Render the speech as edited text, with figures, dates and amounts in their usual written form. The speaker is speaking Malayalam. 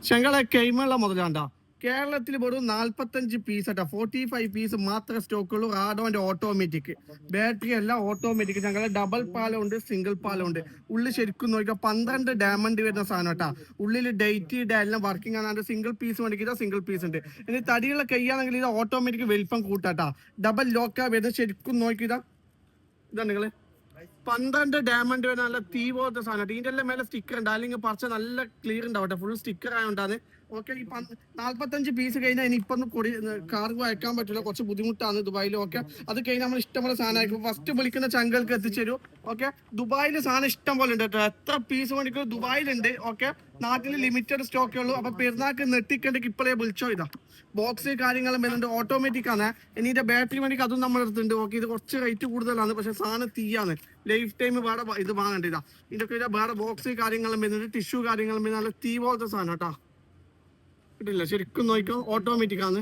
ചെങ്കളെ കൈമുള്ള മുതലാണ്ടാ കേരളത്തിൽ വെറും 45 പീസ് ആട്ടാ 45 പീസ് മാത്രമേ സ്റ്റോക്കുള്ളൂ. റാഡോന്റെ ഓട്ടോമാറ്റിക് ബാറ്ററി അല്ല, ഓട്ടോമാറ്റിക്. ഞങ്ങളെ ഡബിൾ പാലമുണ്ട്, സിംഗിൾ പാലമുണ്ട്. ഉള്ളിൽ ശരിക്കും നോക്കിയാൽ 12 ഡയമണ്ട് വരുന്ന സാധനം കേട്ടാ. ഉള്ളിൽ ഡേറ്റ് എല്ലാം വർക്കിംഗ് ആണ്. സിംഗിൾ പീസ് മേടിക്കുക, സിംഗിൾ പീസ് ഉണ്ട്. ഇനി തടിയുള്ള കൈയാണെങ്കിൽ ഇത് ഓട്ടോമാറ്റിക് വലിപ്പം കൂട്ടാട്ടാ. ഡബിൾ ലോക്കാ വരുന്നത് ശരിക്കും നോക്കിയതാ. ഇതാ നിങ്ങള് 12 ഡയമണ്ട് വരുന്ന നല്ല തീ പോലത്തെ സാധനം. ഇതിന്റെ എല്ലാം മേലെ സ്റ്റിക്കർ ഉണ്ട്, അല്ലെങ്കിൽ പറിച്ച നല്ല ക്ലിയർ ഉണ്ടാവട്ടെ. ഫുൾ സ്റ്റിക്കർ ആയതുകൊണ്ടാണ്. ഓക്കെ, ഈ 45 പീസ് കഴിഞ്ഞാൽ ഇനി ഇപ്പൊ കാർഗോ അയക്കാൻ പറ്റില്ല, കുറച്ച് ബുദ്ധിമുട്ടാണ് ദുബായിൽ. ഓക്കെ, അത് കഴിഞ്ഞാൽ നമ്മൾ ഇഷ്ടംപോലെ സാധനമായിരിക്കും. ഫസ്റ്റ് വിളിക്കുന്ന ചങ്കൾക്ക് എത്തിച്ചേരും. ഓക്കെ, ദുബായിൽ സാധനം ഇഷ്ടം പോലെ ഉണ്ട് കേട്ടോ. എത്ര പീസ് വേണ്ടിക്കും ദുബായിലുണ്ട്. ഓക്കെ, നാട്ടിൽ ലിമിറ്റഡ് സ്റ്റോക്കേ ഉള്ളൂ. അപ്പൊ പെരുന്നാൾക്ക് നെട്ടിക്കണ്ടെങ്കിൽ ഇപ്പോഴേ വിളിച്ചോ. ഇതാ ബോക്സ് കാര്യങ്ങളും വരുന്നുണ്ട്, ഓട്ടോമാറ്റിക് ആണ്. ഇനി ഇതിന്റെ ബാറ്ററി വേണ്ടിക്ക് അതും നമ്മുടെ അടുത്തുണ്ട്. ഓക്കെ, ഇത് കുറച്ച് റേറ്റ് കൂടുതലാണ്, പക്ഷെ സാധനം തീയാണ്. ലൈഫ് ടൈം വേറെ ഇത് വാങ്ങണ്ട. ഇതാ ഇതൊക്കെ വേറെ ബോക്സ് കാര്യങ്ങളും വരുന്നുണ്ട്, ടിഷ്യൂ കാര്യങ്ങളും വരുന്ന നല്ല തീ പോലത്തെ സാധനം കേട്ടോ. കിട്ടില്ല, ശരിക്കും നോക്കിക്കോ, ഓട്ടോമാറ്റിക് ആണ്.